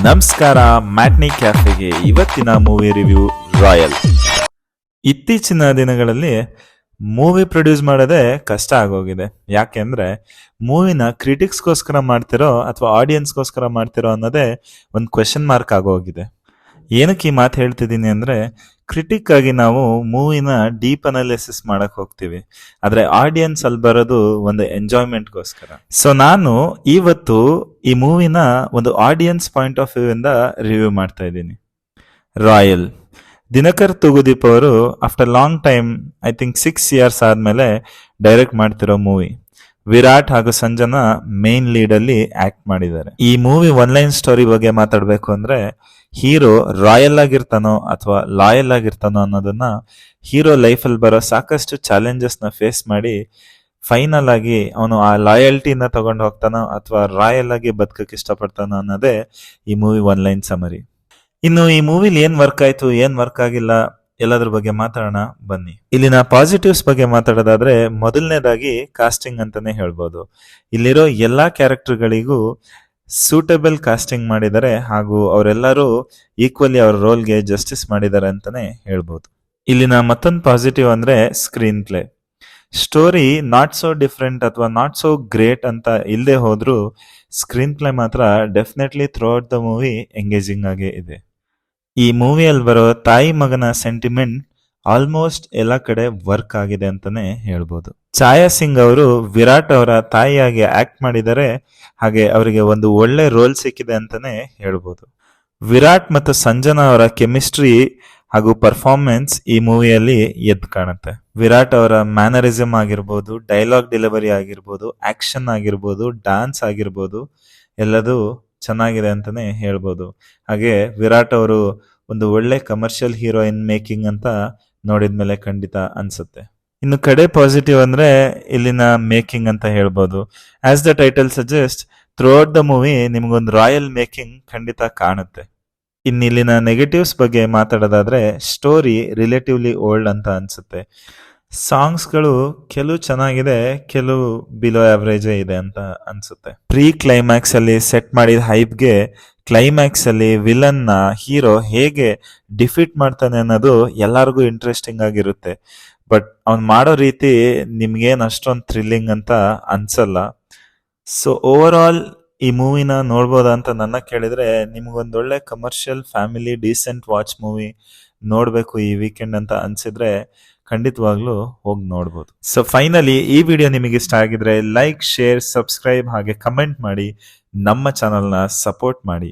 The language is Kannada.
ನಮಸ್ಕಾರ ಮ್ಯಾಟ್ನಿ ಕ್ಯಾಫೆಗೆ ಇವತ್ತಿನ ಮೂವಿ ರಿವ್ಯೂ ರಾಯಲ್. ಇತ್ತೀಚಿನ ದಿನಗಳಲ್ಲಿ ಮೂವಿ ಪ್ರೊಡ್ಯೂಸ್ ಮಾಡೋದೇ ಕಷ್ಟ ಆಗೋಗಿದೆ. ಯಾಕೆಂದ್ರೆ ಮೂವಿನ ಕ್ರಿಟಿಕ್ಸ್ಗೋಸ್ಕರ ಮಾಡ್ತಿರೋ ಅಥವಾ ಆಡಿಯನ್ಸ್ಗೋಸ್ಕರ ಮಾಡ್ತಿರೋ ಅನ್ನೋದೇ ಒಂದು ಕ್ವೆಶನ್ ಮಾರ್ಕ್ ಆಗೋಗಿದೆ. ಏನಕ್ಕೆ ಈ ಮಾತು ಹೇಳ್ತಿದ್ದೀನಿ ಅಂದ್ರೆ, ಕ್ರಿಟಿಕ್ ಆಗಿ ನಾವು ಮೂವಿನ ಡೀಪ್ ಅನಾಲಿಸಿಸ್ ಮಾಡಕ್ ಹೋಗ್ತೀವಿ, ಆದ್ರೆ ಆಡಿಯನ್ಸ್ ಅಲ್ಲಿ ಬರೋದು ಒಂದು ಎಂಜಾಯ್ಮೆಂಟ್ಗೋಸ್ಕರ. ಸೊ ನಾನು ಇವತ್ತು ಈ ಮೂವಿನ ಒಂದು ಆಡಿಯನ್ಸ್ ಪಾಯಿಂಟ್ ಆಫ್ ವ್ಯೂ ಇಂದ ರಿವ್ಯೂ ಮಾಡ್ತಾ ಇದ್ದೀನಿ. ರಾಯಲ್ ದಿನಕರ್ ತೂಗುದೀಪ್ ಅವರು after long time, I think 6 years ಆದ್ಮೇಲೆ ಡೈರೆಕ್ಟ್ ಮಾಡ್ತಿರೋ ಮೂವಿ. ವಿರಾಟ್ ಹಾಗೂ ಸಂಜನಾ ಮೇನ್ ಲೀಡ್ ಅಲ್ಲಿ ಆಕ್ಟ್ ಮಾಡಿದ್ದಾರೆ. ಈ ಮೂವಿ ಒನ್ ಲೈನ್ ಸ್ಟೋರಿ ಬಗ್ಗೆ ಮಾತಾಡ್ಬೇಕು ಅಂದ್ರೆ, ಹೀರೋ ರಾಯಲ್ ಆಗಿರ್ತಾನೋ ಅಥವಾ ಲಾಯಲ್ ಆಗಿರ್ತಾನೋ ಅನ್ನೋದನ್ನ ಹೀರೋ ಲೈಫಲ್ಲಿ ಬರೋ ಸಾಕಷ್ಟು ಚಾಲೆಂಜಸ್ ನ ಫೇಸ್ ಮಾಡಿ ಫೈನಲ್ ಆಗಿ ಅವನು ಆ ಲಾಯಲ್ಟಿನ ತಗೊಂಡು ಹೋಗ್ತಾನೋ ಅಥವಾ ರಾಯಲ್ ಆಗಿ ಬದುಕಕ್ಕೆ ಇಷ್ಟಪಡ್ತಾನೋ ಅನ್ನೋದೇ ಈ ಮೂವಿ ಒನ್ ಲೈನ್ ಸಮರಿ. ಇನ್ನು ಈ ಮೂವಿಲಿ ಏನ್ ವರ್ಕ್ ಆಯ್ತು, ಏನ್ ವರ್ಕ್ ಆಗಿಲ್ಲ, ಎಲ್ಲದ್ರ ಬಗ್ಗೆ ಮಾತಾಡೋಣ ಬನ್ನಿ. ಇಲ್ಲಿನ ಪಾಸಿಟಿವ್ಸ್ ಬಗ್ಗೆ ಮಾತಾಡೋದಾದ್ರೆ, ಮೊದಲನೇದಾಗಿ ಕಾಸ್ಟಿಂಗ್ ಅಂತಾನೆ ಹೇಳ್ಬೋದು. ಇಲ್ಲಿರೋ ಎಲ್ಲಾ ಕ್ಯಾರೆಕ್ಟರ್ಗಳಿಗೂ ಸೂಟಬಲ್ ಕಾಸ್ಟಿಂಗ್ ಮಾಡಿದ್ದಾರೆ ಹಾಗೂ ಅವರೆಲ್ಲರೂ ಈಕ್ವಲಿ ಅವ್ರ ರೋಲ್ಗೆ ಜಸ್ಟಿಸ್ ಮಾಡಿದ್ದಾರೆ ಅಂತಾನೆ ಹೇಳ್ಬೋದು. ಇಲ್ಲಿನ ಮತ್ತೊಂದು ಪಾಸಿಟಿವ್ ಅಂದ್ರೆ screen play. Story not so different ಅಥವಾ ನಾಟ್ ಸೋ ಗ್ರೇಟ್ ಅಂತ ಇಲ್ಲದೆ ಹೋದ್ರೂ ಸ್ಕ್ರೀನ್ ಪ್ಲೇ ಮಾತ್ರ definitely through out the movie engaging ಆಗೇ ಇದೆ. ಈ ಮೂವಿಯಲ್ಲಿ ಬರೋ ತಾಯಿ ಮಗನ ಸೆಂಟಿಮೆಂಟ್ ಆಲ್ಮೋಸ್ಟ್ ಎಲ್ಲ ಕಡೆ ವರ್ಕ್ ಆಗಿದೆ ಅಂತಾನೆ ಹೇಳ್ಬೋದು. ಛಾಯಾ ಸಿಂಗ್ ಅವರು ವಿರಾಟ್ ಅವರ ತಾಯಿಯಾಗಿ ಆಕ್ಟ್ ಮಾಡಿದ್ದಾರೆ, ಹಾಗೆ ಅವರಿಗೆ ಒಂದು ಒಳ್ಳೆ ರೋಲ್ ಸಿಕ್ಕಿದೆ ಅಂತಾನೆ ಹೇಳ್ಬೋದು. ವಿರಾಟ್ ಮತ್ತು ಸಂಜನಾ ಅವರ ಕೆಮಿಸ್ಟ್ರಿ ಹಾಗೂ ಪರ್ಫಾರ್ಮೆನ್ಸ್ ಈ ಮೂವಿಯಲ್ಲಿ ಎದ್ದು ಕಾಣುತ್ತೆ. ವಿರಾಟ್ ಅವರ ಮ್ಯಾನರಿಸಮ್ ಆಗಿರ್ಬೋದು, ಡೈಲಾಗ್ ಡೆಲಿವರಿ ಆಗಿರ್ಬೋದು, ಆಕ್ಷನ್ ಆಗಿರ್ಬೋದು, ಡಾನ್ಸ್ ಆಗಿರ್ಬೋದು, ಎಲ್ಲದೂ ಚೆನ್ನಾಗಿದೆ ಅಂತಾನೆ ಹೇಳ್ಬೋದು. ಹಾಗೆ ವಿರಾಟ್ ಅವರು ಒಂದು ಒಳ್ಳೆ ಕಮರ್ಷಿಯಲ್ ಹೀರೋಯಿನ್ ಮೇಕಿಂಗ್ ಅಂತ ನೋಡಿದ್ಮೇಲೆ ಖಂಡಿತ ಅನ್ಸುತ್ತೆ. ಇನ್ನು ಕಡೆ ಪಾಸಿಟಿವ್ ಅಂದ್ರೆ ಇಲ್ಲಿನ ಮೇಕಿಂಗ್ ಅಂತ ಹೇಳ್ಬೋದು. As the title suggest, through out the movie ನಿಮ್ಗೊಂದು ರಾಯಲ್ ಮೇಕಿಂಗ್ ಖಂಡಿತ ಕಾಣುತ್ತೆ. ಇನ್ನು ಇಲ್ಲಿನ ನೆಗೆಟಿವ್ಸ್ ಬಗ್ಗೆ ಮಾತಾಡೋದಾದ್ರೆ, ಸ್ಟೋರಿ ರಿಲೇಟಿವ್ಲಿ ಓಲ್ಡ್ ಅಂತ ಅನ್ಸುತ್ತೆ. ಸಾಂಗ್ಸ್ಗಳು ಕೆಲವು ಚೆನ್ನಾಗಿದೆ, ಕೆಲವು ಬಿಲೋ ಆವರೇಜ್ ಇದೆ ಅಂತ ಅನ್ಸುತ್ತೆ. ಪ್ರೀ ಕ್ಲೈಮ್ಯಾಕ್ಸ್ ಅಲ್ಲಿ ಸೆಟ್ ಮಾಡಿದ ಹೈಪ್ಗೆ ಕ್ಲೈಮ್ಯಾಕ್ಸ್ ಅಲ್ಲಿ ವಿಲನ್ ನ ಹೀರೋ ಹೇಗೆ ಡಿಫೀಟ್ ಮಾಡ್ತಾನೆ ಅನ್ನೋದು ಎಲ್ಲರಿಗೂ ಇಂಟ್ರೆಸ್ಟಿಂಗ್ ಆಗಿರುತ್ತೆ. ಬಟ್ ಅವ್ನ್ ಮಾಡೋ ರೀತಿ ನಿಮ್ಗೇನ್ ಅಷ್ಟೊಂದು ಥ್ರಿಲ್ಲಿಂಗ್ ಅಂತ ಅನ್ಸಲ್ಲ. ಸೊ ಓವರ್ ಆಲ್ ಈ ಮೂವಿನ ನೋಡ್ಬೋದಾ ಅಂತ ನನ್ನ ಕೇಳಿದ್ರೆ, ನಿಮ್ಗೊಂದೊಳ್ಳೆ commercial family decent watch movie ನೋಡ್ಬೇಕು ಈ ವೀಕೆಂಡ್ ಅಂತ ಅನ್ಸಿದ್ರೆ ಖಂಡಿತವಾಗ್ಲೂ ಹೋಗಿ ನೋಡ್ಬೋದು. ಸೊ ಫೈನಲಿ ಈ ವಿಡಿಯೋ ನಿಮಗೆ ಇಷ್ಟ ಆಗಿದ್ರೆ ಲೈಕ್, ಶೇರ್, ಸಬ್ಸ್ಕ್ರೈಬ್ ಹಾಗೆ ಕಮೆಂಟ್ ಮಾಡಿ ನಮ್ಮ ಚಾನಲ್ನ ಸಪೋರ್ಟ್ ಮಾಡಿ.